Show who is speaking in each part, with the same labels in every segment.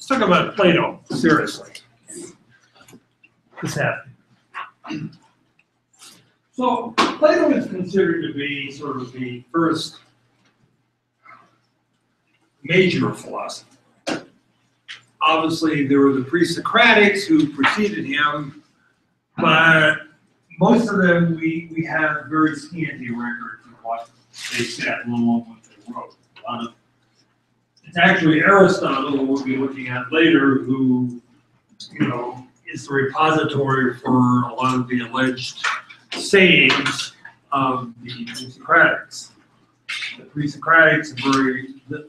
Speaker 1: let's talk about Plato, seriously. What's happening? So Plato is considered to be sort of the first major philosopher. Obviously, there were the pre-Socratics who preceded him, but most of them we have very scanty records of what they said, let alone what they wrote. It's actually Aristotle, who we'll be looking at later, who, you know, is the repository for a lot of the alleged sayings of the pre-Socratics. The pre-Socratics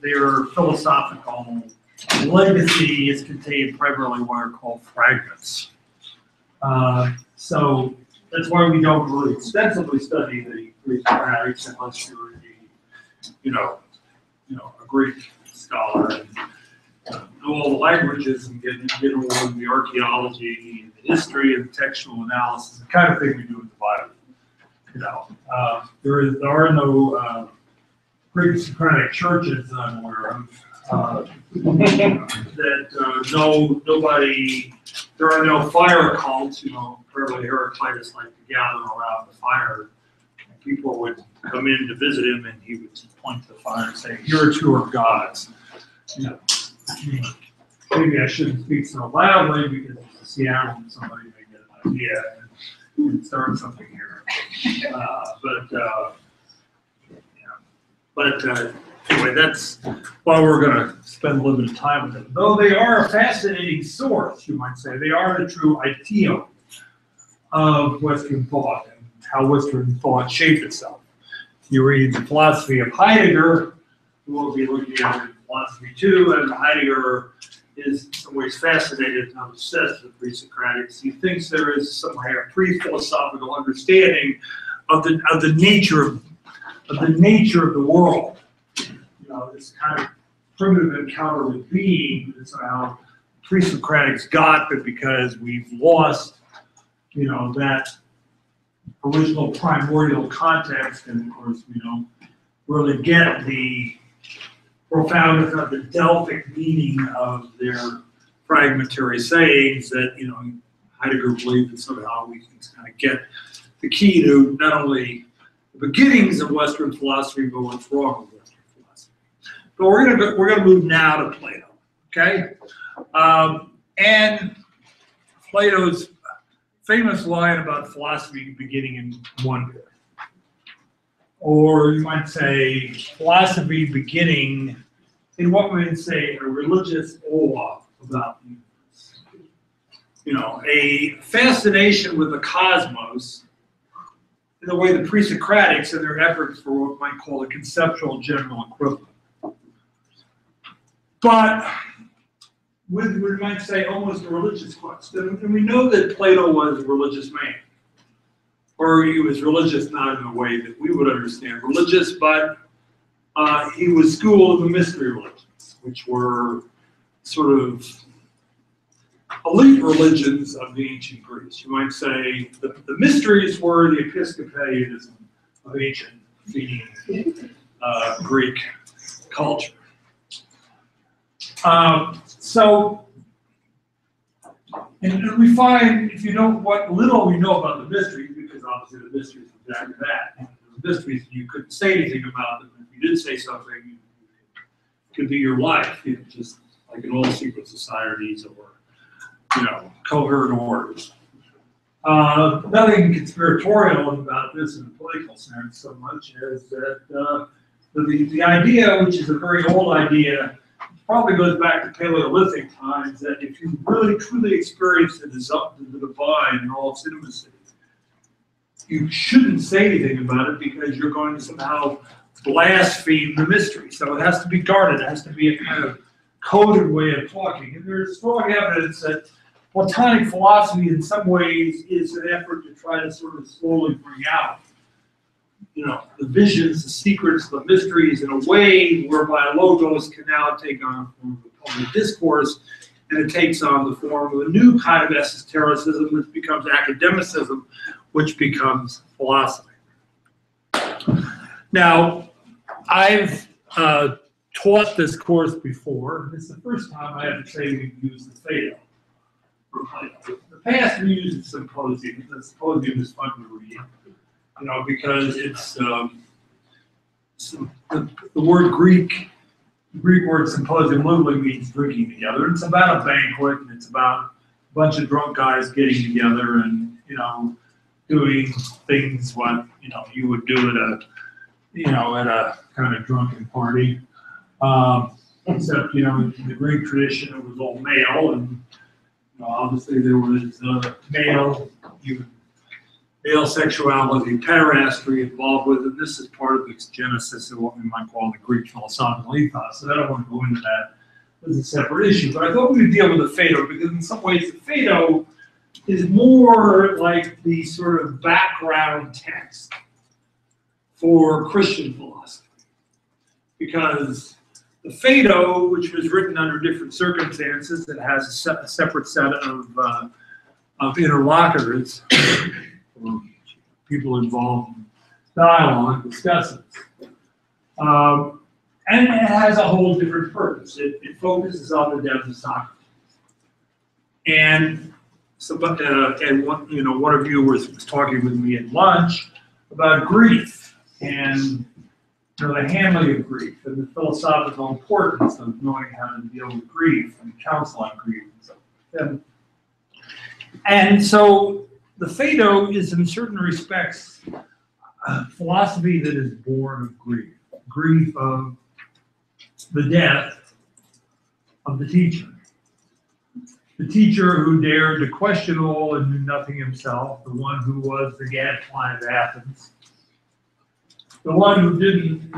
Speaker 1: their philosophical legacy is contained primarily in what are called fragments. So that's why we don't really extensively study the pre-Socratics unless you're a Greek scholar and know all the languages and get all of the archaeology and the history and textual analysis, the kind of thing we do with the Bible. There are no pre-Socratic churches that I'm aware of. There are no fire cults. Apparently Heraclitus liked to gather around the fire. And people would come in to visit him, and he would just point to the fire and say, "Here two are gods." Maybe I shouldn't speak so loudly because it's Seattle and somebody may get an idea and start something here. Anyway, that's why we're going to spend a little bit of time with them. Though they are a fascinating source, you might say. They are the true ideal of Western thought and how Western thought shaped itself. You read the philosophy of Heidegger, who we'll be looking at in philosophy too, and Heidegger is in some ways fascinated and obsessed with pre-Socratics. He thinks there is some kind of pre-philosophical understanding of the nature of the world. This kind of primitive encounter with being that somehow pre-Socratics got, but because we've lost, that original primordial context, and of course we don't really get the profound, if not the Delphic meaning of their fragmentary sayings, that Heidegger believed that somehow we can kind of get the key to not only the beginnings of Western philosophy, but what's wrong with Western philosophy. But we're gonna move now to Plato, okay? And Plato's famous line about philosophy beginning in wonder, or you might say philosophy beginning in what we would say a religious awe about the universe. A fascination with the cosmos, in the way the pre-Socratics and their efforts for what we might call a conceptual general equivalent. But with, we might say, almost a religious quest. And we know that Plato was a religious man. Or he was religious not in the way that we would understand religious, but he was schooled in the mystery religions, which were sort of elite religions of the ancient Greece. You might say the mysteries were the Episcopalianism of ancient Athenian Greek culture. And we find, if you know what little we know about the mysteries, because obviously the mysteries are exactly that. The mysteries, you couldn't say anything about them. If you did say something, it could be your life, just like in all secret societies or cohort orders. Nothing conspiratorial about this in a political sense so much as that the idea, which is a very old idea, probably goes back to Paleolithic times, that if you really truly experience the divine in all its intimacy, you shouldn't say anything about it because you're going to somehow blaspheme the mystery. So it has to be guarded. It has to be a kind of coded way of talking. And there's strong evidence that Platonic philosophy in some ways is an effort to try to sort of slowly bring out the visions, the secrets, the mysteries in a way whereby logos can now take on the form of public discourse, and it takes on the form of a new kind of esotericism, which becomes academicism, which becomes philosophy. Now, I've taught this course before. It's the first time I have to say we've used the PHAEDO. In the past, we used the symposium. The symposium is fun to read, you know, because it's the word Greek word symposium literally means drinking together. It's about a banquet, and it's about a bunch of drunk guys getting together and, you know, doing things what, you know, you would do at a kind of drunken party. Except, you know, in the Greek tradition, it was all male, and you know, obviously there was male sexuality, pederasty involved with it. This is part of the genesis of what we might call the Greek philosophical ethos. So I don't want to go into that. This is a separate issue. But I thought we would deal with the PHAEDO, because in some ways the PHAEDO is more like the sort of background text for Christian philosophy. Because the PHAEDO, which was written under different circumstances, it has a separate set of interlocutors, or people involved in dialogue, discussions. And it has a whole different purpose. It focuses on the death of Socrates. And so, one of you was talking with me at lunch about grief and, you know, the handling of grief and the philosophical importance of knowing how to deal with grief and counsel on grief. And so the PHAEDO is, in certain respects, a philosophy that is born of grief. Grief of the death of the teacher. The teacher who dared to question all and knew nothing himself, the one who was the gadfly of Athens, the one who didn't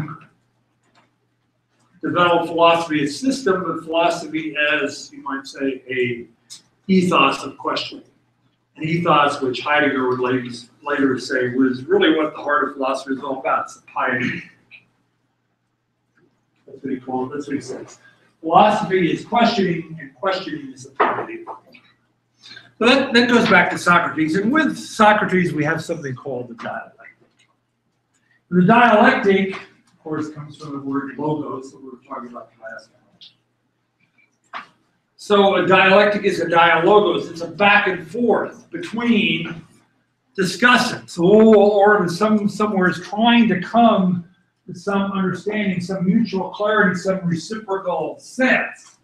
Speaker 1: develop philosophy as system, but philosophy as, you might say, a ethos of questioning. An ethos which Heidegger would later say was really what the heart of philosophy is all about. It's the piety. That's what he called it. That's what he says. Philosophy is questioning, and questioning is the piety. So that goes back to Socrates. And with Socrates, we have something called the dialectic. The dialectic, of course, comes from the word logos that we were talking about last time. So a dialectic is a dialogos. It's a back and forth between discussants, or somewhere is trying to come to some understanding, some mutual clarity, some reciprocal sense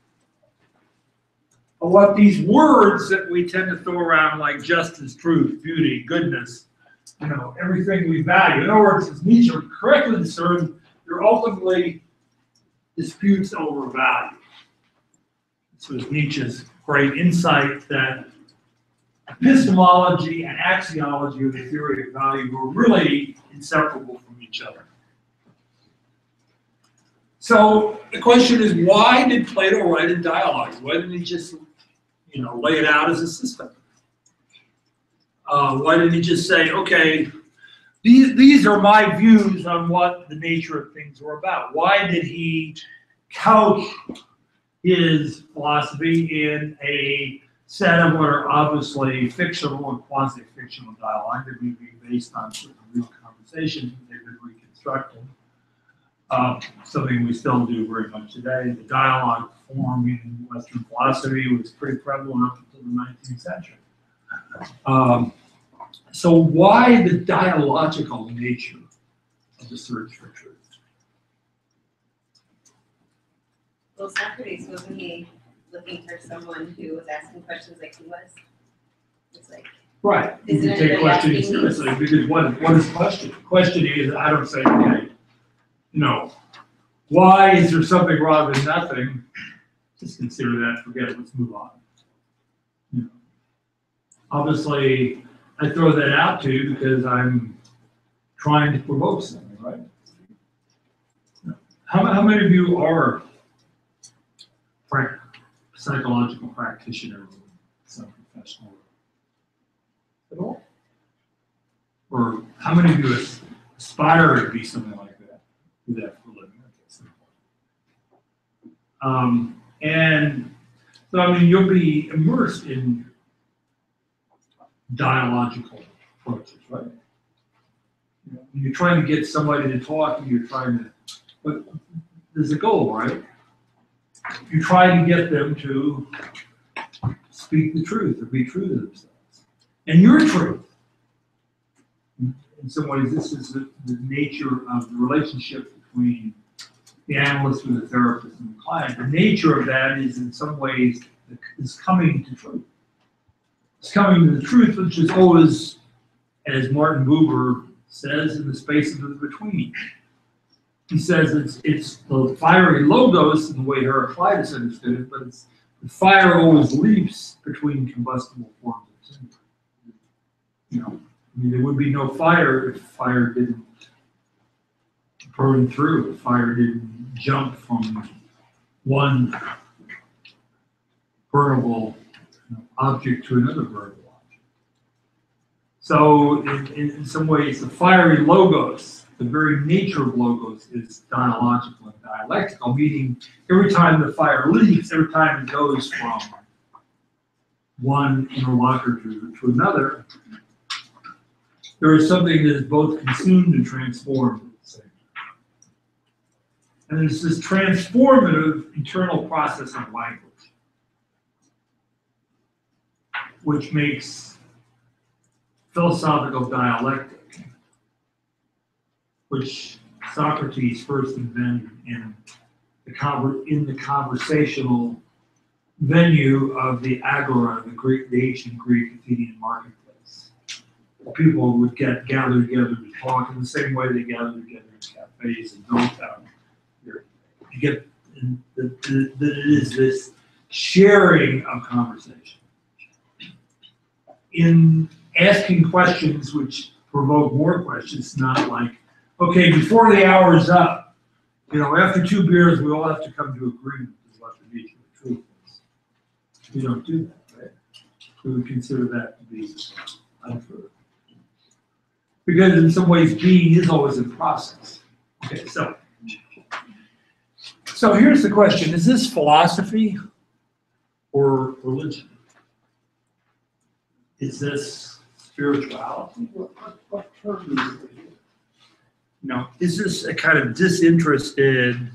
Speaker 1: of what these words that we tend to throw around, like justice, truth, beauty, goodness, you know, everything we value. In other words, as Nietzsche correctly discerned, they're ultimately disputes over value. So it's Nietzsche's great insight that epistemology and axiology, or the theory of value, were really inseparable from each other. So the question is, why did Plato write in dialogues? Why didn't he just, you know, lay it out as a system? Why didn't he just say, okay, these are my views on what the nature of things were about? Why did he couch his philosophy in a set of what are obviously fictional and quasi-fictional dialogue that may be based on sort of real conversations that they've been reconstructed? Something we still do very much today. The dialogue form in Western philosophy was pretty prevalent up until the 19th century. So why the dialogical nature of the search for truth?
Speaker 2: Well, Socrates, wasn't he looking for someone who was asking questions like he was? It's like,
Speaker 1: right. You can take questioning seriously, because what is question? Questioning is, I don't say, okay, you know, why is there something wrong with nothing? Just consider that, forget it, let's move on. You know, obviously, I throw that out to you because I'm trying to provoke something, right? How many of you are psychological practitioners in some professional at all? Or how many of you aspire to be something like that? Do that for a living? And so, I mean, you'll be immersed in dialogical approaches, right? You know, when you're trying to get somebody to talk, and you're trying to, but is the goal, right? You try to get them to speak the truth or be true to themselves. And your truth. In some ways, this is the nature of the relationship between the analyst with the therapist and the client. The nature of that is, in some ways, is coming to truth. It's coming to the truth, which is always, as Martin Buber says, in the space of the between. He says it's the fiery logos in the way Heraclitus understood it, but it's the fire always leaps between combustible forms of timber. You know, I mean, there would be no fire if fire didn't burn through, if fire didn't jump from one burnable object to another burnable object. So in some ways, the fiery logos, the very nature of logos is dialogical and dialectical, meaning every time the fire leaps, every time it goes from one interlocutor to another, there is something that is both consumed and transformed at the same time. And there's this transformative internal process of language, which makes philosophical dialectic, which Socrates first invented in the conversational venue of the agora, the ancient Greek Athenian marketplace. People would gather together to talk in the same way they gather together in cafes and downtown. You get that it is this sharing of conversation. In asking questions which provoke more questions, not like, okay, before the hour is up, after 2 beers, we all have to come to agreement is what the nature of the truth is. We don't do that, right? We would consider that to be untrue. Because in some ways, being is always in process. Okay, so here's the question. Is this philosophy or religion? Is this spirituality? What term is it? Is this a kind of disinterested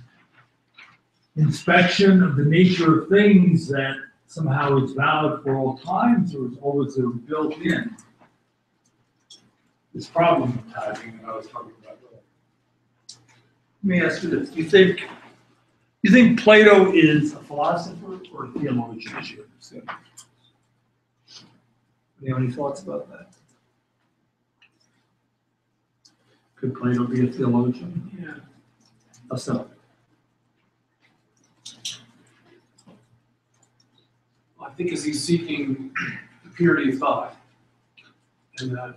Speaker 1: inspection of the nature of things that somehow is valid for all times, or is always built in? This problem of tithing that I was talking about earlier. Let me ask you this: Do you think Plato is a philosopher or a theologian? Do you have any thoughts about that? Could Plato be a theologian?
Speaker 3: Yeah.
Speaker 1: How so?
Speaker 3: I think as he's seeking the purity of thought, and that,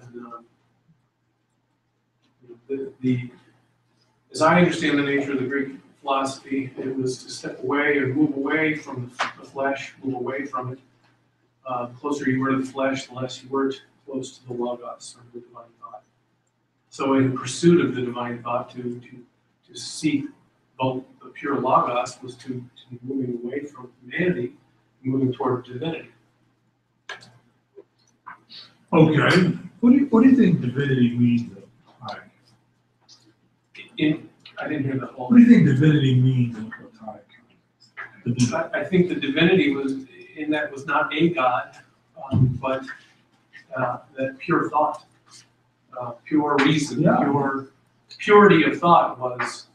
Speaker 3: as I understand the nature of the Greek philosophy, it was to step away or move away from the flesh, move away from it. The closer you were to the flesh, the less you were close to the logos, or the divine thought. So in pursuit of the divine thought, to seek both the pure logos was to moving away from humanity, moving toward divinity.
Speaker 1: Okay. What do you think divinity means?
Speaker 3: I didn't hear the whole.
Speaker 1: What do you think divinity means in Platonic context?
Speaker 3: I think the divinity was not a God, but that pure thought, pure reason, pure purity of thought was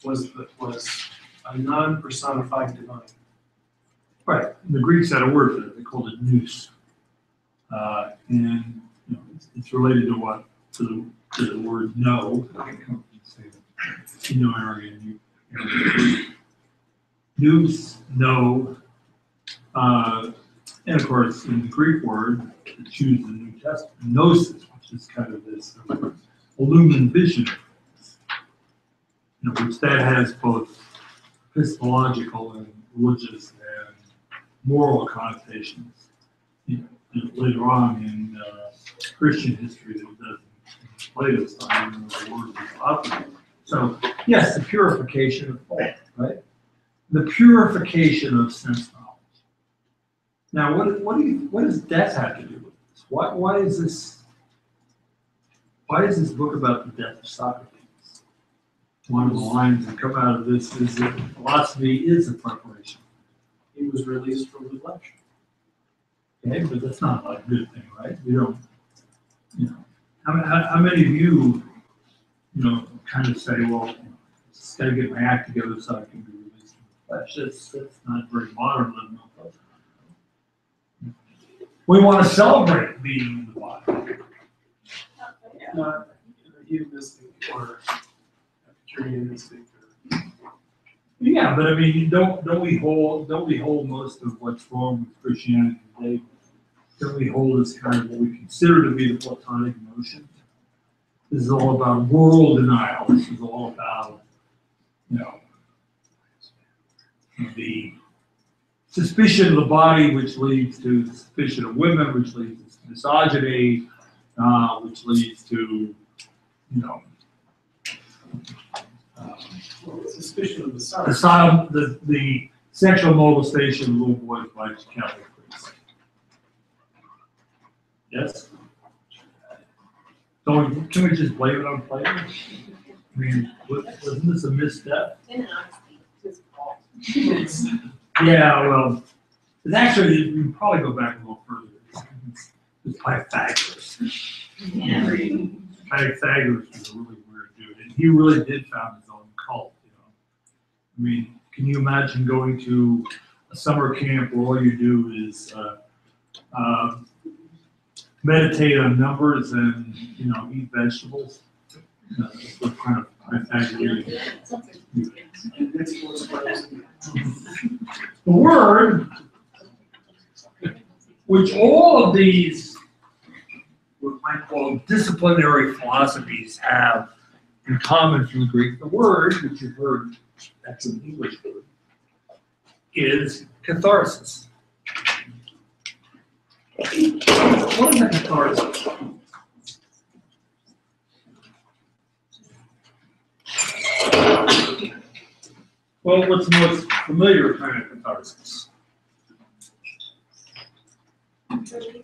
Speaker 3: a non-personified divine.
Speaker 1: Right. The Greeks had a word for it. They called it nous, and it's related to what to the word know. Aryan. Nous, know, and of course in the Greek word to choose the New Testament, gnosis, which is kind of this illumined vision, which that has both epistemological and religious and moral connotations. Later on in Christian history, that doesn't in Plato's time, the word was opposite. So yes, the purification of thought, right? The purification of sense knowledge. Now, what does death have to do with this? Why is this book about the death of Socrates? one of the lines that come out of this is that philosophy is a preparation.
Speaker 3: He was released from the flesh.
Speaker 1: Okay, but that's not a good thing, right? You don't, you know, how many of you, kind of say, well, just gotta get my act together so I can be released from the flesh. That's not very modern living. We want to celebrate being in the body.
Speaker 3: Not humanistic or Epicureanistic.
Speaker 1: Yeah, but I mean, don't we hold most of what's wrong with Christianity today? Don't we hold as kind of what we consider to be the Platonic notion? This is all about world denial. This is all about, the suspicion of the body, which leads to the suspicion of women, which leads to misogyny, which leads to,
Speaker 3: Suspicion of
Speaker 1: the sexual molestation of little boys by Catholic priests. Yes? Can we just blame it on Plato? I mean, wasn't this a misstep?
Speaker 2: In an honesty, it's fault.
Speaker 1: Yeah, well, it's actually, you can probably go back a little further. It's Pythagoras.
Speaker 2: Yeah.
Speaker 1: Pythagoras was a really weird dude, and he really did found his own cult, I mean, can you imagine going to a summer camp where all you do is meditate on numbers and, eat vegetables? That's what kind of Pythagorean. The word, which all of these, what I call disciplinary philosophies have in common from the Greek, the word, which you've heard, that's an English word, is catharsis. What is a catharsis? Well, what's the most familiar kind of catharsis? I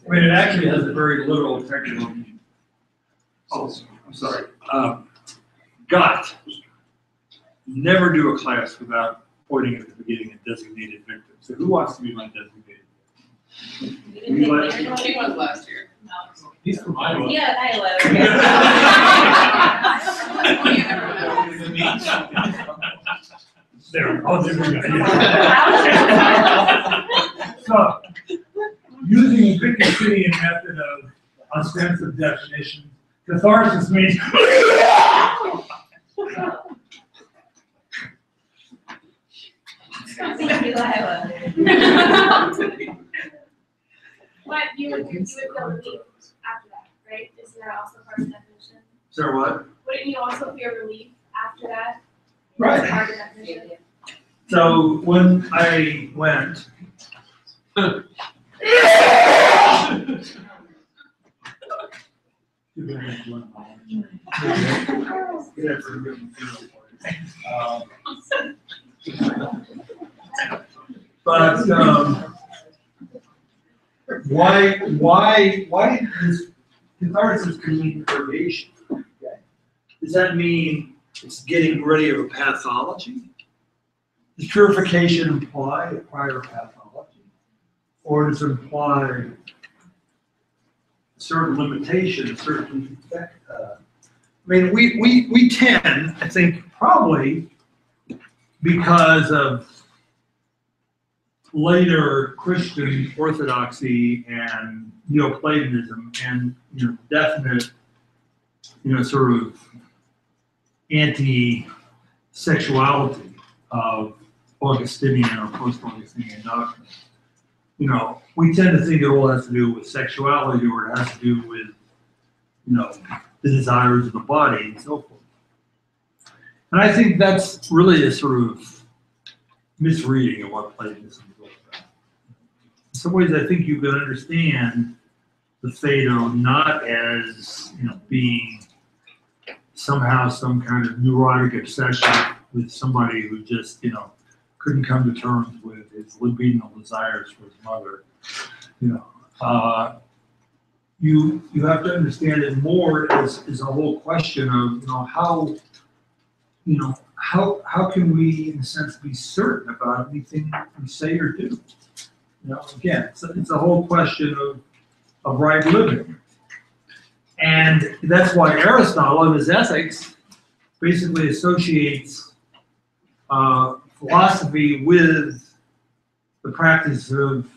Speaker 1: mean, it actually has a very literal technical meaning. Oh, I'm sorry. Got. Never do a class without pointing at the beginning a designated victim. So who wants to be my designated victim?
Speaker 2: You didn't
Speaker 4: He was last year.
Speaker 3: He's from Iowa.
Speaker 2: Yeah, Iowa.
Speaker 1: There. Oh, there we go. So, using the Wikipedia method of ostensive definition, catharsis means
Speaker 5: But you would feel relief after that, right? Isn't that also part of the definition?
Speaker 1: Sir, what?
Speaker 5: Wouldn't you also feel relief after that?
Speaker 1: Right.
Speaker 5: That's part of the definition.
Speaker 1: So when I went, but why does catharsis mean purgation? Okay. Does that mean it's getting rid of a pathology? Does purification imply a prior pathology? Or does it imply a certain limitation, a certain effect? I mean, we tend, I think, probably because of later Christian orthodoxy and Neoplatonism and definite, sort of anti-sexuality of Augustinian or post-Augustinian doctrine. We tend to think it all has to do with sexuality, or it has to do with, the desires of the body and so forth. And I think that's really a sort of misreading of what Platonism is all about. In some ways, I think you can understand the Phaedo not as, being somehow some kind of neurotic obsession with somebody who just, couldn't come to terms with his libidinal desires for his mother. You have to understand it more as a whole question of, you know, how can we, in a sense, be certain about anything we say or do? You know, again, it's a whole question of right living. And that's why Aristotle, in his Ethics, basically associates philosophy with the practice of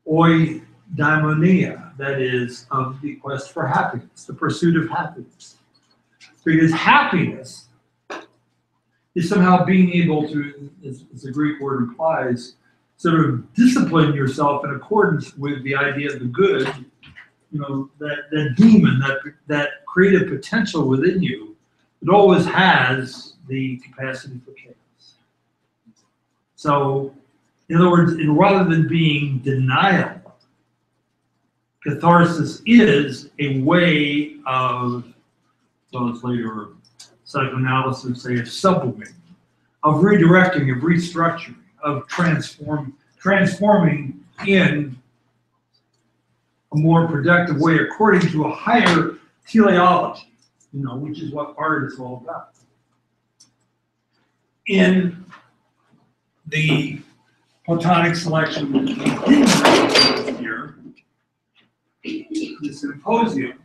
Speaker 1: oidaimonia, that is, of the quest for happiness, the pursuit of happiness. Because happiness is somehow being able to, as the Greek word implies, sort of discipline yourself in accordance with the idea of the good, you know, that demon, that creative potential within you, it always has the capacity for chaos. So, in other words, rather than being denial, catharsis is a way of, well, as later psychoanalysis say, of sublimating, of redirecting, of restructuring, of transforming in a more productive way according to a higher teleology, you know, which is what art is all about. In the Platonic selection that we didn't here, the Symposium,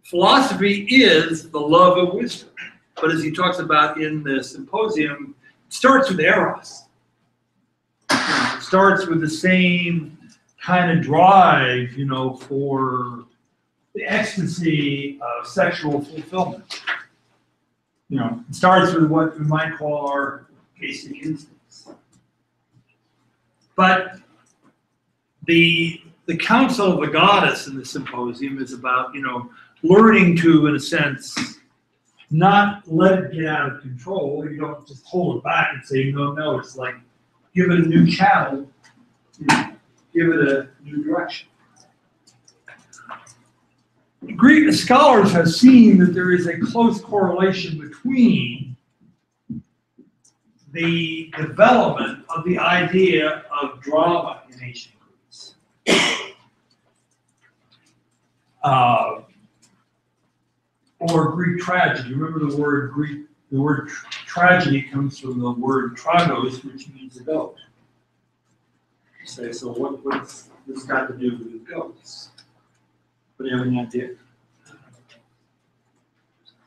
Speaker 1: philosophy is the love of wisdom. But as he talks about in the Symposium, it starts with eros. It starts with the same kind of drive, you know, for the ecstasy of sexual fulfillment. You know, it starts with what we might call our basic instincts. But the counsel of the goddess in the Symposium is about, you know, learning to, in a sense, not let it get out of control. You don't just hold it back and say, no, it's like, give it a new channel, you know, give it a new direction. Greek scholars have seen that there is a close correlation between the development of the idea of drama in ancient Greece. Or Greek tragedy. Remember the word Greek, the word tragedy comes from the word tragos, which means a goat. You say, so what's this got to do with goats? But you have any idea?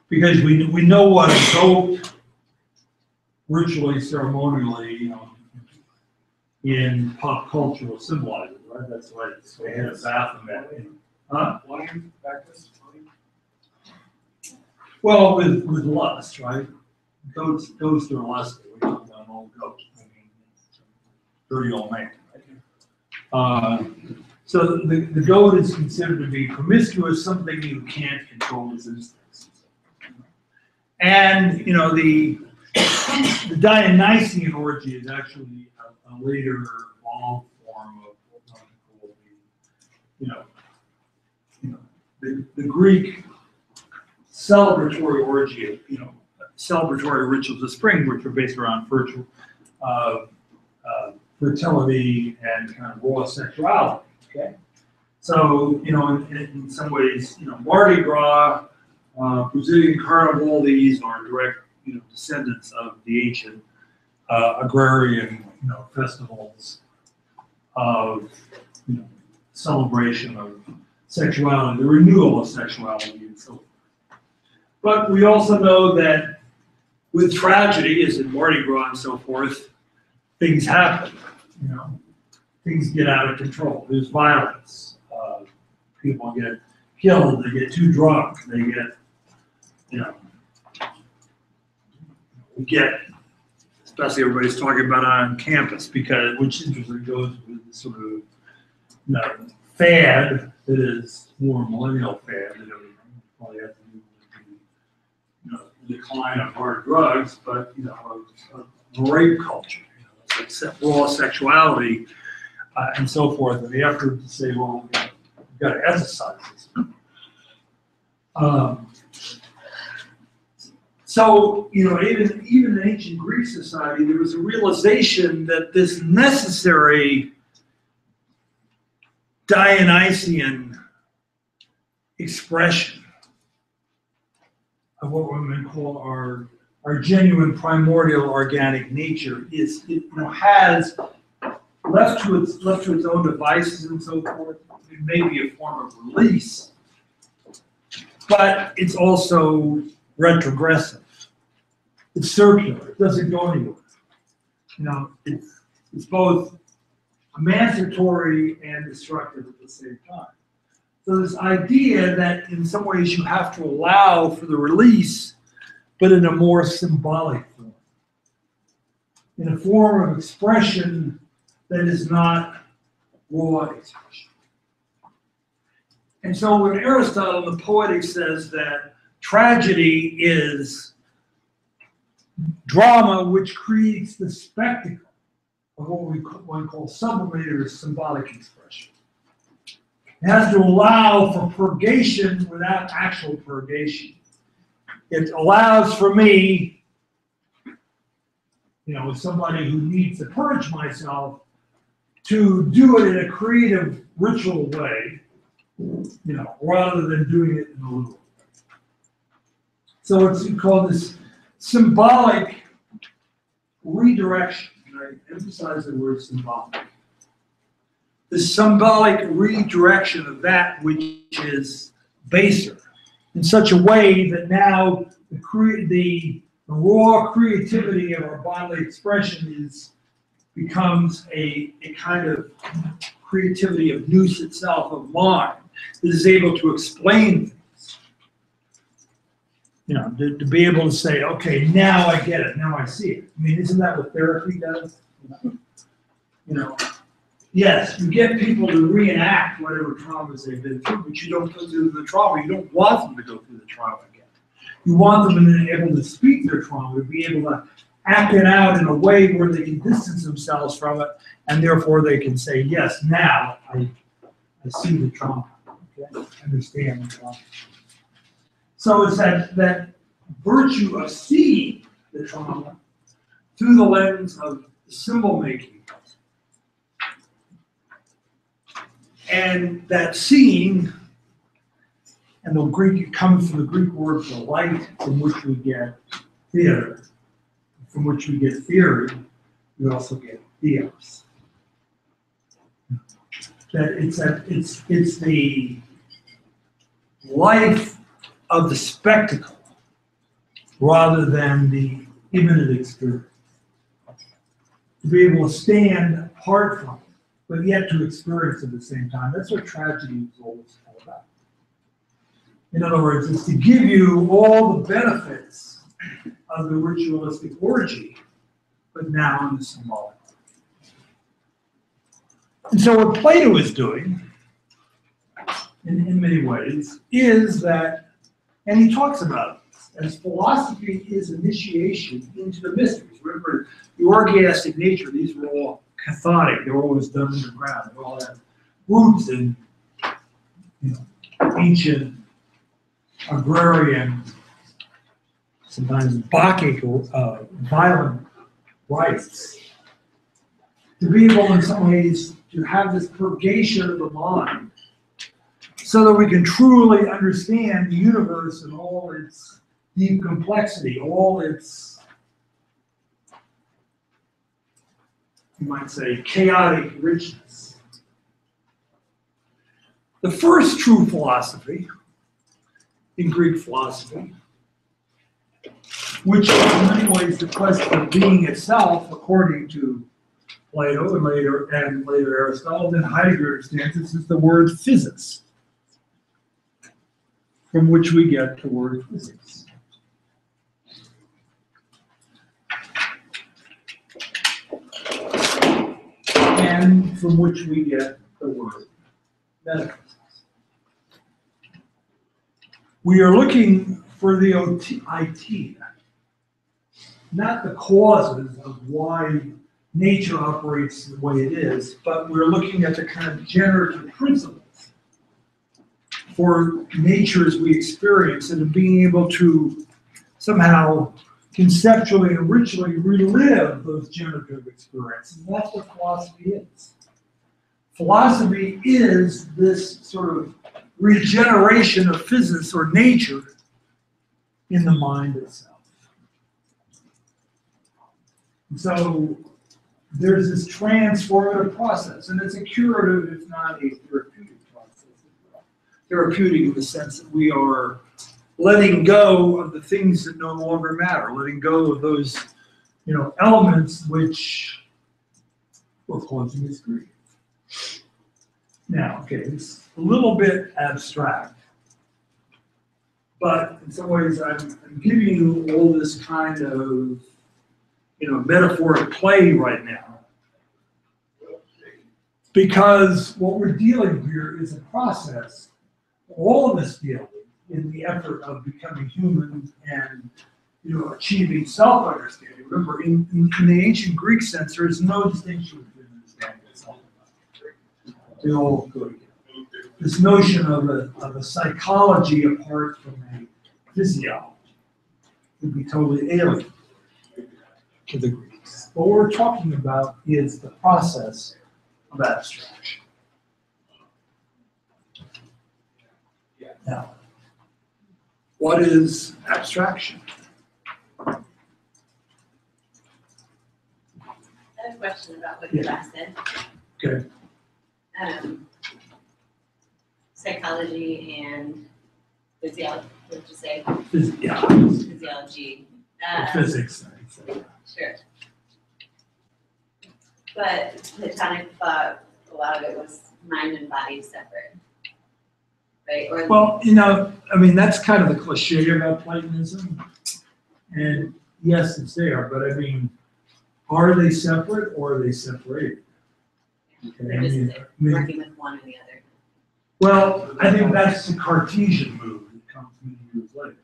Speaker 1: Because we know what a goat ritually, ceremonially, you know, in pop culture will symbolize it, right? That's why they had a bath in that. Huh?
Speaker 3: Lion practice?
Speaker 1: Well, with lust, right? Goats are lusty. We're talking about an old goat. I mean, dirty old man. Right? So the goat is considered to be promiscuous, something you can't control his instincts. And, you know, the Dionysian orgy is actually a later evolved form of what we call the Greek celebratory orgy, you know, celebratory rituals of spring, which are based around fertility and kind of raw sexuality. Okay, so you know, in some ways, you know, Mardi Gras, Brazilian Carnival, these are direct, you know, descendants of the ancient agrarian, you know, festivals of, you know, celebration of sexuality, the renewal of sexuality, and so forth. But we also know that with tragedy, as in Mardi Gras and so forth, things happen. You know, things get out of control. There's violence. People get killed. They get too drunk. They get, you know, we get, especially everybody's talking about on campus, because which interestingly goes with the sort of, you know, fad that is more millennial fad that everything probably has to do with the, you know, decline of hard drugs, but you know, of rape culture, you know, it's raw sexuality and so forth, and the effort to say, well, you know, we've got to exercise this. So, you know, even in ancient Greek society, there was a realization that this necessary Dionysian expression of what women call our genuine primordial organic nature is, has left to its own devices and so forth. It may be a form of release, but it's also retrogressive. It's circular. It doesn't go anywhere. It's both emancipatory and destructive at the same time. So this idea that in some ways you have to allow for the release, but in a more symbolic form, in a form of expression that is not raw expression. And so when Aristotle in the Poetics says that tragedy is drama which creates the spectacle of what one calls sublimated or symbolic expression. It has to allow for purgation without actual purgation. It allows for me, as somebody who needs to purge myself, to do it in a creative, ritual way, rather than doing it in a literal way. So it's called this symbolic redirection. And I emphasize the word symbolic. The symbolic redirection of that which is baser in such a way that now the raw creativity of our bodily expression becomes a kind of creativity of nous itself, of mind, that is able to explain things. To be able to say, okay, now I get it, now I see it. I mean, isn't that what therapy does? Yes, you get people to reenact whatever traumas they've been through, but you don't go through the trauma. You don't want them to go through the trauma again. You want them to be able to speak their trauma, to be able to act it out in a way where they can distance themselves from it, and therefore they can say, yes, now I see the trauma. Okay? I understand the trauma. So it's that virtue of seeing the trauma through the lens of symbol making. And that seeing, and the Greek, it comes from the Greek word for light, from which we get theater. From which we get theory, we also get theos. It's the life of the spectacle rather than the immanent experience. To be able to stand apart from it, but yet to experience at the same time. That's what tragedy is always all about. In other words, it's to give you all the benefits of the ritualistic orgy, but now in the symbolic. And so what Plato is doing, in many ways, is that, and he talks about this, as philosophy is initiation into the mysteries. Remember, the orgiastic nature, these were all cathartic, they were always done underground. They all have roots in ancient agrarian, sometimes Bacchic violent rites. To be able in some ways to have this purgation of the mind so that we can truly understand the universe and all its deep complexity, all its, you might say, chaotic richness. The first true philosophy in Greek philosophy, which is in many ways the quest of being itself, according to Plato and later Aristotle, then Heidegger understands this is the word physis, from which we get the word physics. And from which we get the word metaphysics. We are looking for the IT, not the causes of why nature operates the way it is, but we're looking at the kind of generative principles for nature as we experience it, and being able to somehow conceptually and ritually relive those generative experiences. And that's what philosophy is. Philosophy is this sort of regeneration of physis or nature in the mind itself. So there's this transformative process, and it's a curative, if not a therapeutic process as well. Therapeutic in the sense that we are letting go of the things that no longer matter, letting go of those, elements which were causing us grief. Now, okay, it's a little bit abstract, but in some ways I'm giving you all this kind of, metaphoric play right now, because what we're dealing here is a process, all of us dealing in the effort of becoming human and achieving self-understanding. Remember, in the ancient Greek sense, there is no distinction between understanding and self-understanding. They all go together. This notion of a psychology apart from a physiology would be totally alien to the Greeks. What we're talking about is the process of abstraction. Now, what is abstraction?
Speaker 2: I have a question about what you last said.
Speaker 1: Okay.
Speaker 2: Psychology and physiology, what did you say? Physiology.
Speaker 1: Physics. I'd say.
Speaker 2: Sure. But Platonic thought a lot of it was mind and body separate, right? Or
Speaker 1: Well, that's kind of the cliche about Platonism. And yes, it's there, but are they separate or are they separated? Okay,
Speaker 2: they're just working with one or the other.
Speaker 1: Well, I think that's the Cartesian move that comes many years later.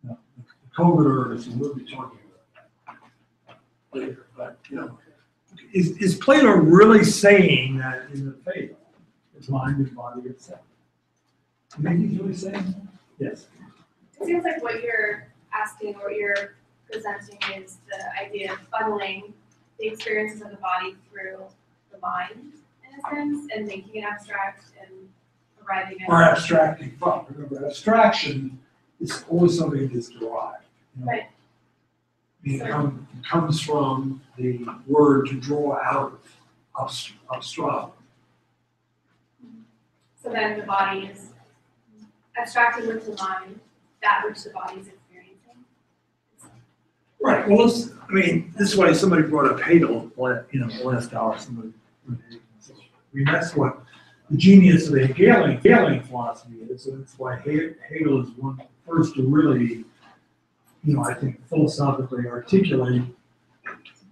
Speaker 1: Now, the Covenanters, and we'll be talking about that later. But is Plato really saying that in the Phaedo, is mind and body are separate? You think he's really saying that? Yes.
Speaker 5: It seems like what you're asking or what you're presenting is the idea of funneling the experiences of the body through the mind, in a sense, and making it abstract and arriving at.
Speaker 1: Or abstracting from. Remember, abstraction is always something that's derived.
Speaker 5: Right.
Speaker 1: It comes from the word to draw out of abstract.
Speaker 5: So then the body is abstracting with the mind that which the body is experiencing.
Speaker 1: Right. Well, this is why somebody brought up Hegel. Last hour, somebody. That's what the genius of the Hegelian philosophy is. So that's why Hegel is one first to really, I think, philosophically articulate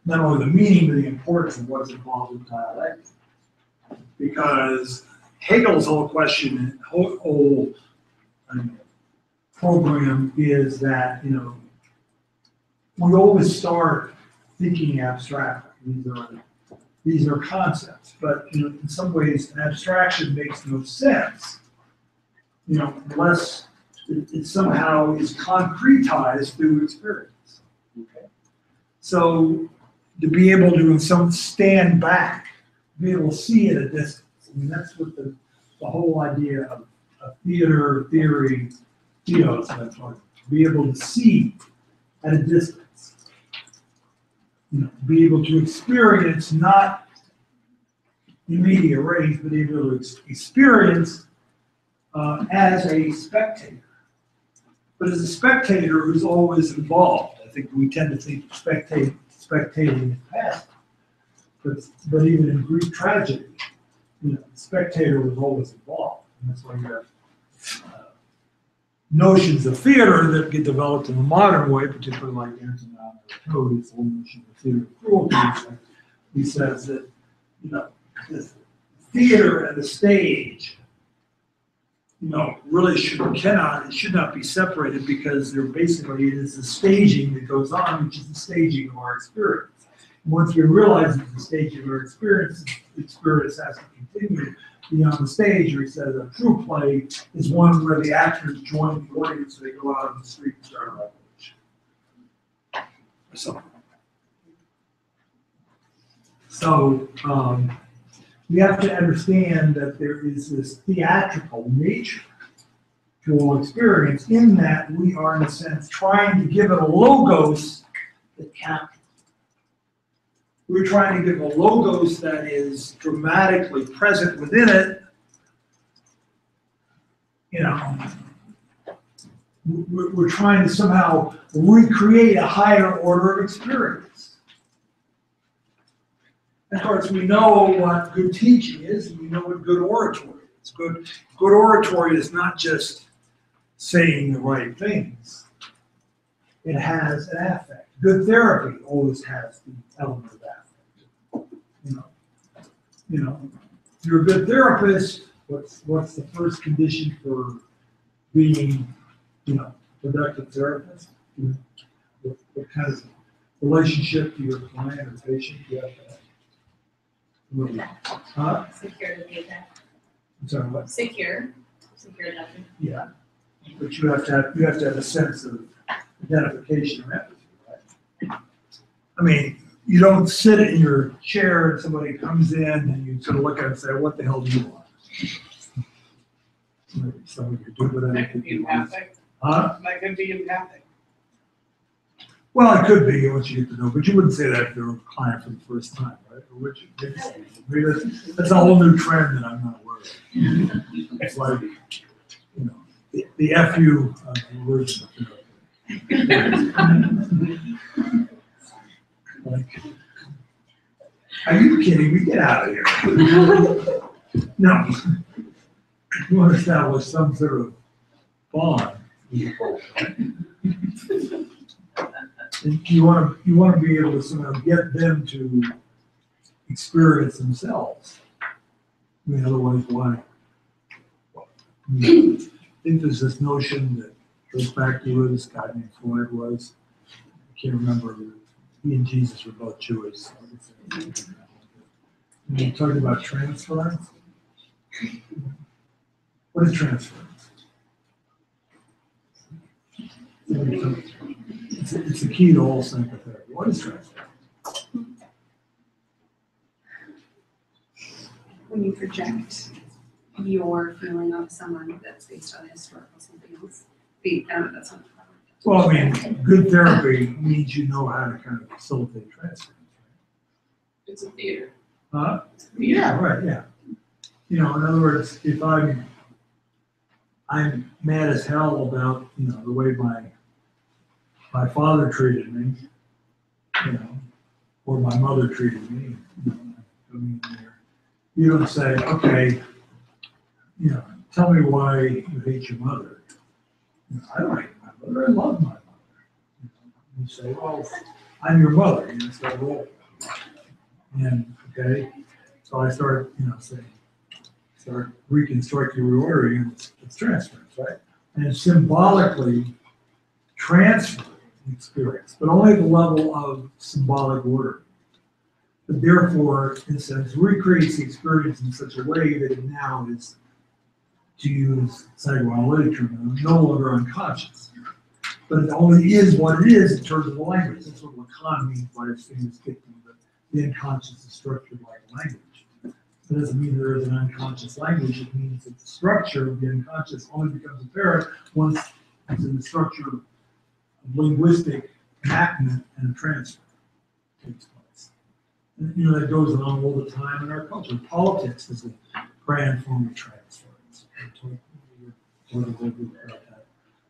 Speaker 1: not only the meaning but the importance of what's involved in dialectic. Because Hegel's whole question, whole program is that we always start thinking abstractly. These are concepts, but in some ways, an abstraction makes no sense, unless it somehow is concretized through experience. Okay, so to be able to stand back, be able to see at a distance. That's what the whole idea of theater, theory, theos, that's what, to be able to see at a distance. Be able to experience not in media res, but able to experience as a spectator. But as a spectator who's always involved. I think we tend to think spectating is passive. But even in Greek tragedy, the spectator was always involved. And that's why you have notions of theater that get developed in the modern way, particularly like Anton Toad's whole notion of theater of cruelty. He says that, the theater and the stage, really should not be separated because they're basically, it is the staging that goes on, which is the staging of our experience. And once we realize it's the staging of our experience, the experience has to continue beyond the stage, or he says a true play is one where the actors join the audience, so they go out on the street and start a revolution. So we have to understand that there is this theatrical nature intellectual experience, in that we are, in a sense, trying to give it a logos that captures. We're trying to give a logos that is dramatically present within it. You know, we're trying to somehow recreate a higher order of experience. And of course, we know what good teaching is, and we know what good oratory is. Good oratory is not just saying the right things. It has an affect. Good therapy always has the element of affect. You know, if you're a good therapist, what's the first condition for being, productive therapist? What kind of relationship to your client or patient do you have to have? Huh?
Speaker 2: Secure to be that.
Speaker 1: I'm sorry, what?
Speaker 2: Secure nothing.
Speaker 1: Yeah, but you have to have a sense of identification or empathy, right? I mean, you don't sit in your chair and somebody comes in and you sort of look at it and say, "What the hell do you want?" So you do whatever.
Speaker 4: That could be empathic.
Speaker 1: Huh?
Speaker 4: That could be empathic.
Speaker 1: Well, it could be once you get to know, but you wouldn't say that if you're a client for the first time, right? Or would you? Maybe that's a whole new trend that I'm not aware of. It's like, the FU version of like, are you kidding me? Get out of here. No. You want to establish some sort of bond. And you want to be able to somehow get them to experience themselves. I mean, otherwise, why? I think there's this notion that goes back to who this guy named Floyd was. I can't remember. He and Jesus were both Jewish. So and he talked about transference. What is transference? It's the key to all psychotherapy. What is transference?
Speaker 6: When you project your feeling of someone that's based on historical something else. That's not
Speaker 1: Well, I mean, good therapy means you know how to kind of facilitate transference.
Speaker 4: It's a theater.
Speaker 1: Huh?
Speaker 4: Yeah.
Speaker 1: Right, yeah. In other words, if I'm mad as hell about, the way my father treated me, or my mother treated me, you don't say, okay, tell me why you hate your mother. I don't hate my mother, I love my mother. You say, well, I'm your mother, it's that role. And, okay, so I start, start reconstructing, reordering, and it's transference, right? And it's symbolically transferring the experience, but only at the level of symbolic order. But therefore, in a sense, recreates the experience in such a way that it now is, to use psychoanalytic term, no longer unconscious. But it only is what it is in terms of the language. That's what Lacan means by his famous dictum that the unconscious is structured like language. It doesn't mean there is an unconscious language. It means that the structure of the unconscious only becomes apparent once it's in the structure of linguistic enactment and a transfer takes place. And, that goes on all the time in our culture. Politics is a grand form of transference.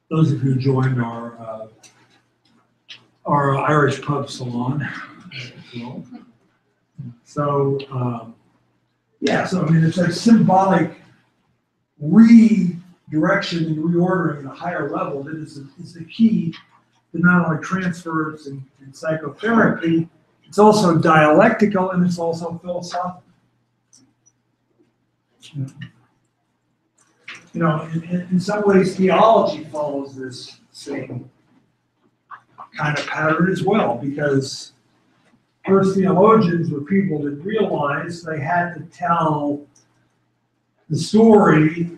Speaker 1: Those of you who joined our Irish pub salon. So, so I mean, it's a symbolic redirection and reordering at a higher level that is the key to not only transference and psychotherapy, it's also dialectical and it's also philosophical. In some ways, theology follows this same kind of pattern as well, because first theologians were people that realized they had to tell the story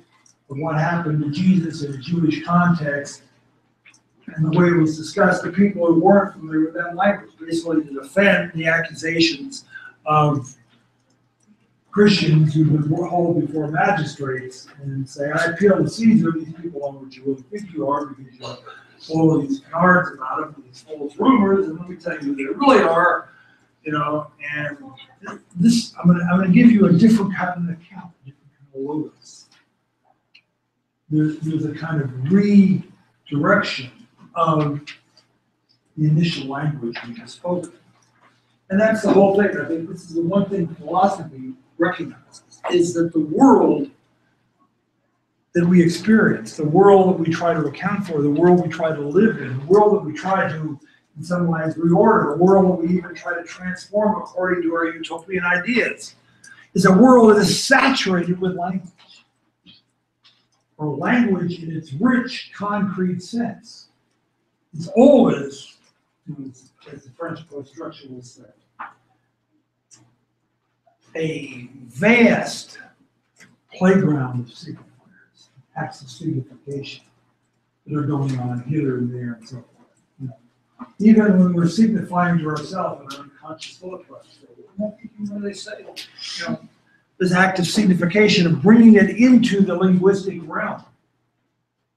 Speaker 1: of what happened to Jesus in a Jewish context and the way it was discussed to people who weren't familiar with that language, basically to defend the accusations of Christians who would hold before magistrates and say, I appeal to Caesar, these people aren't what you really think you are because you're full of these canards about them, these false rumors, and let me tell you who they really are, you know, and this, I'm gonna give you a different kind of account, a different kind of logos. There's a kind of redirection of the initial language we have spoken. And that's the whole thing. I think this is the one thing philosophy recognizes, is that the world that we experience, the world that we try to account for, the world we try to live in, the world that we try to, in some ways, reorder, the world that we even try to transform according to our utopian ideas, is a world that is saturated with language. Or language in its rich, concrete sense. It's always, as the French post-structuralists say, a vast playground of signifiers, acts of signification that are going on here and there and so forth. You know, even when we're signifying to ourselves in our unconscious thought process, when they say, you know, this act of signification of bringing it into the linguistic realm.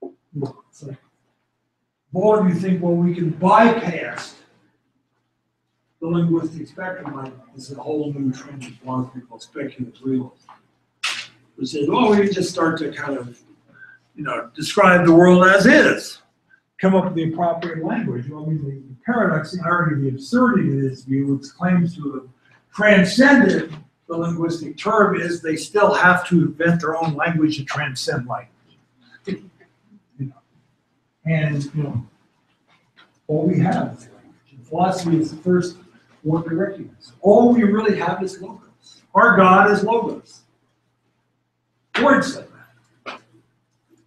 Speaker 1: It's like, all of you think, well, we can bypass the linguistic spectrum, like this is a whole new trench of philosophy called speculative realism. We say, oh, we just start to kind of, you know, describe the world as is, come up with the appropriate language. Well, I mean, the paradox, the irony, the absurdity of this view, which claims to have transcended the linguistic term, is they still have to invent their own language to transcend language. You know. And, you know, all we have is language. And philosophy is the first one to recognize. All we really have is logos. Our God is logos. Freud said that.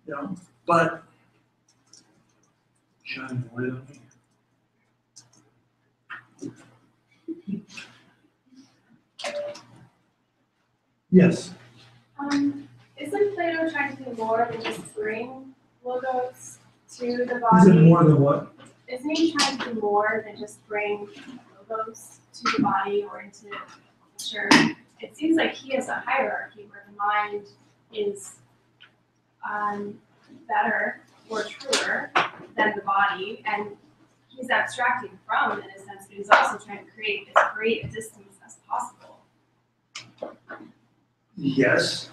Speaker 1: You know, but shine the light on me. Yes.
Speaker 5: Isn't Plato trying to do more than just bring logos to the
Speaker 1: Is
Speaker 5: body?
Speaker 1: it more than what?
Speaker 5: Isn't he trying to do more than just bring logos to the body or into culture? It seems like he has a hierarchy where the mind is better or truer than the body, and he's abstracting from, in a sense, but he's also trying to create as great a distance as possible.
Speaker 1: Yes,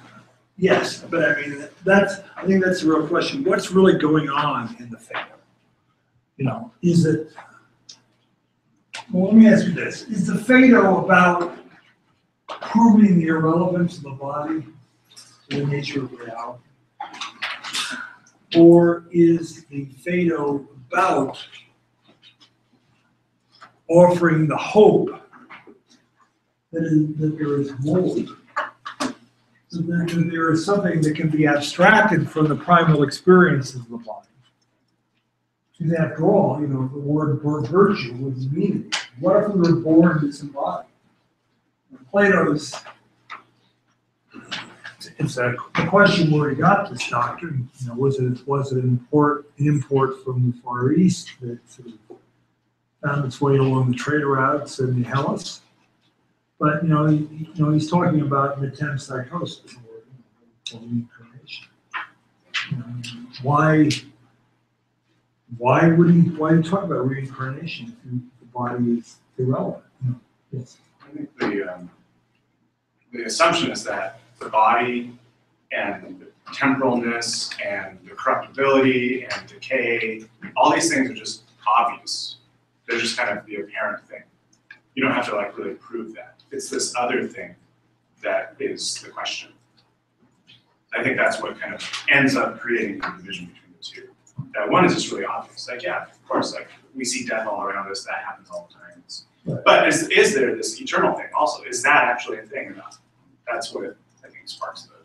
Speaker 1: yes, but I mean, I think that's the real question. What's really going on in the faith? You know, is it, well, let me ask you this. Is the Phaedo about proving the irrelevance of the body to the nature of reality? Or is the Phaedo about offering the hope that there is more? So that there is something that can be abstracted from the primal experiences of the body. Because after all, you know, the word virtue was meaning. What if we were born disembodied? Plato's, it's a question where he got this doctrine. You know, was it an import from the Far East that sort of found its way along the trade routes in the Hellas? But he's talking about metempsychosis or reincarnation. Why would he talk about reincarnation if the body is irrelevant? Yes.
Speaker 7: I think the assumption is that the body and the temporalness and the corruptibility and decay, all these things are just obvious. They're just kind of the apparent thing. You don't have to like really prove that. It's this other thing that is the question. I think that's what kind of ends up creating the division between the two. That one is just really obvious. Like, yeah, of course, like we see death all around us. That happens all the time. But is there this eternal thing also? Is that actually a thing or not? That's what I think sparks the.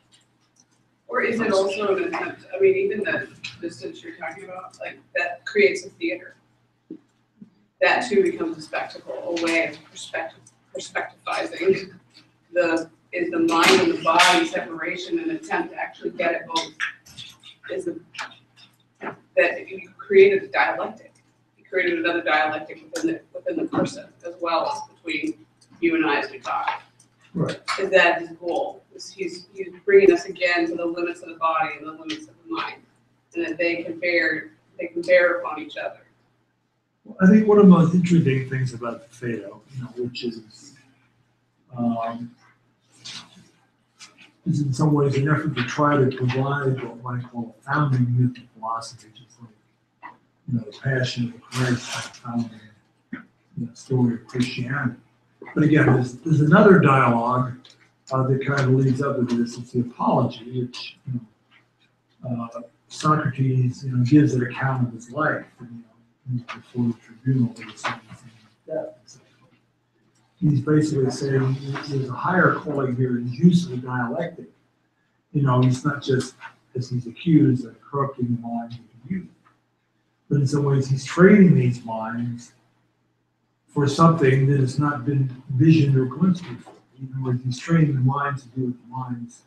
Speaker 4: Or is it also an attempt, I mean, even the distance you're talking about, like that creates a theater. That too becomes a spectacle, a way of perspectivizing is the mind and the body separation, an attempt to actually get it both. That you created a dialectic. You created another dialectic within the person as well as between you and I as we talk.
Speaker 1: Right.
Speaker 4: Is that his goal? He's bringing us again to the limits of the body and the limits of the mind, and that they can bear upon each other.
Speaker 1: I think one of the most interesting things about the PHAEDO, which is in some ways an effort to try to provide what I call a founding myth of philosophy, just like the Passion of the Christ, the founding story of Christianity. But again, there's another dialogue that kind of leads up to this. It's the Apology, which Socrates gives an account of his life. Before the tribunal, he was sentencing to death. So he's basically saying there's a higher calling here in use of the dialectic. He's not just, as he's accused, of corrupting the minds of the youth, but in some ways he's training these minds for something that has not been visioned or glimpsed before. In other words, he's training the minds to do what the minds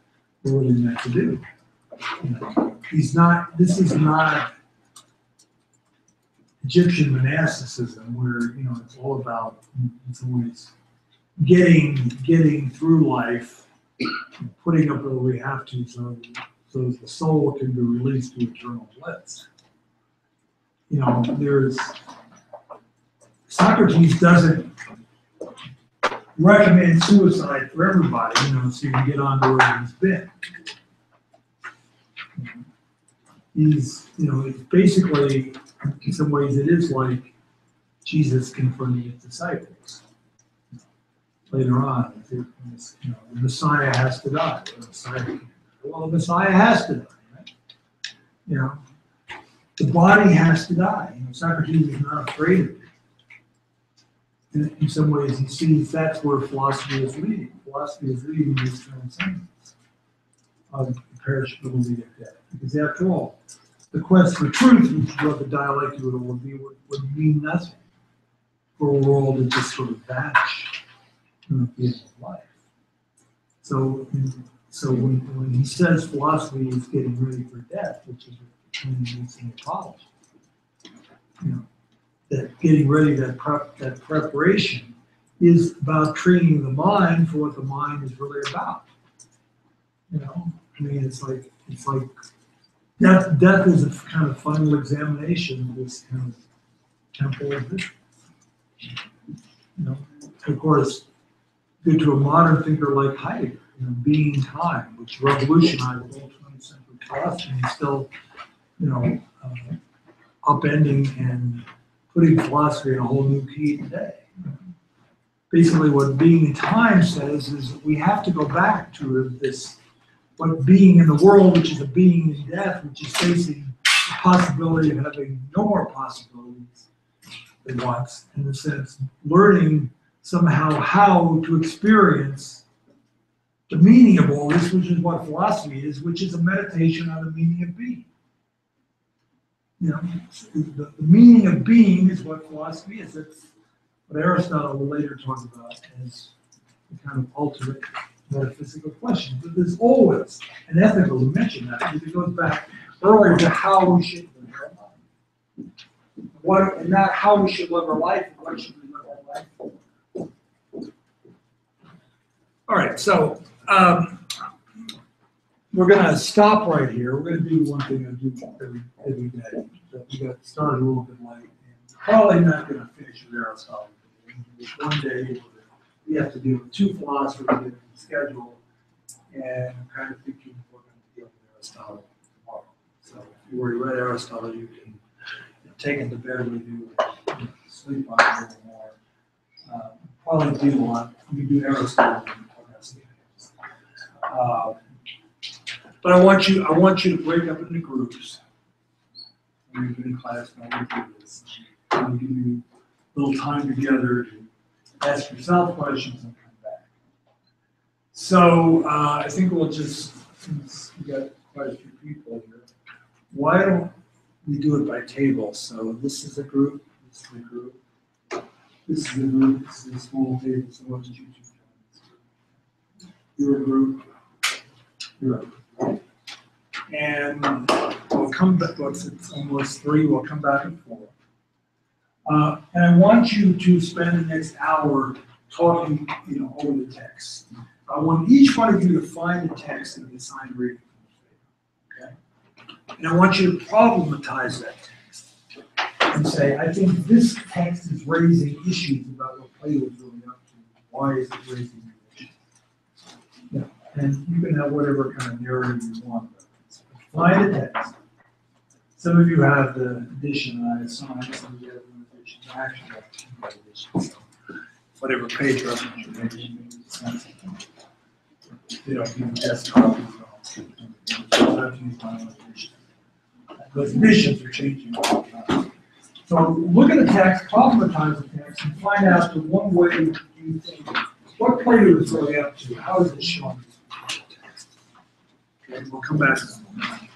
Speaker 1: are really meant to do. This is not Egyptian monasticism where, it's all about, in some ways, getting through life, putting up what we have to so the soul can be released to eternal bliss. Socrates doesn't recommend suicide for everybody, so you can get on to where he's been. He's, it's basically, in some ways, it is like Jesus confronting his disciples. Later on, the Messiah has to die. The Messiah has to die, right? The body has to die. Socrates is not afraid of it. In some ways, he sees that's where philosophy is leading. Philosophy is leading this transcendence of the perishability of death. Because after all, the quest for truth, which is what the dialectic would be, would mean nothing for a world that just sort of vanish at the end of life. So when he says philosophy is getting ready for death, which is what he means in Apology, that getting ready, that preparation is about training the mind for what the mind is really about. It's like death is a kind of final examination of this kind of temple of vision. Of course, good to a modern thinker like Heidegger, Being Time, which revolutionized all 20th century philosophy, and still, upending and putting philosophy in a whole new key today. Basically, what Being in Time says is that we have to go back to this, what being in the world, which is a being in death, which is facing the possibility of having no more possibilities than once, in the sense, learning somehow how to experience the meaning of all this, which is what philosophy is, which is a meditation on the meaning of being. The meaning of being is what philosophy is. That's what Aristotle will later talk about as the kind of ultimate metaphysical question. But there's always an ethical dimension that, because it goes back earlier to how we should live our life. And not how we should live our life, and what should we live our life for. All right, so we're going to stop right here. We're going to do one thing I do every day. We got started a little bit late, and probably not going to finish with Aristotle. One day we have to deal with two philosophers in the schedule, and I'm kind of thinking we're going to deal with Aristotle tomorrow. So if you already read Aristotle, you can take it to bed with you, sleep on it a little more. Probably do a lot. We do Aristotle. But I want you to break up into groups. When you've been in class, now we do this. I'll give you a little time together to ask yourself questions and come back. So I think we'll just, since we got quite a few people here, why don't we do it by table? So this is a group, this is a group, this is a group, this is a small table, so why don't you join this group? You're a group, you're a group. And we'll come back, it's almost 3, we'll come back at 4. And I want you to spend the next hour talking, over the text. I want each one of you to find a text and assign reading. Okay? And I want you to problematize that text and say, I think this text is raising issues about what Plato is really up to. Why is it raising these issues? Yeah. And you can have whatever kind of narrative you want. Find a text. Some of you have the edition I assigned, some of you have the edition I actually have two editions. So whatever page reference you're making, you know, you can test copies. Those editions are changing all the time. So look at the text, problematize the text, and find out the one way you think what Plato is really up to. How is it showing? Okay, we'll come back to that.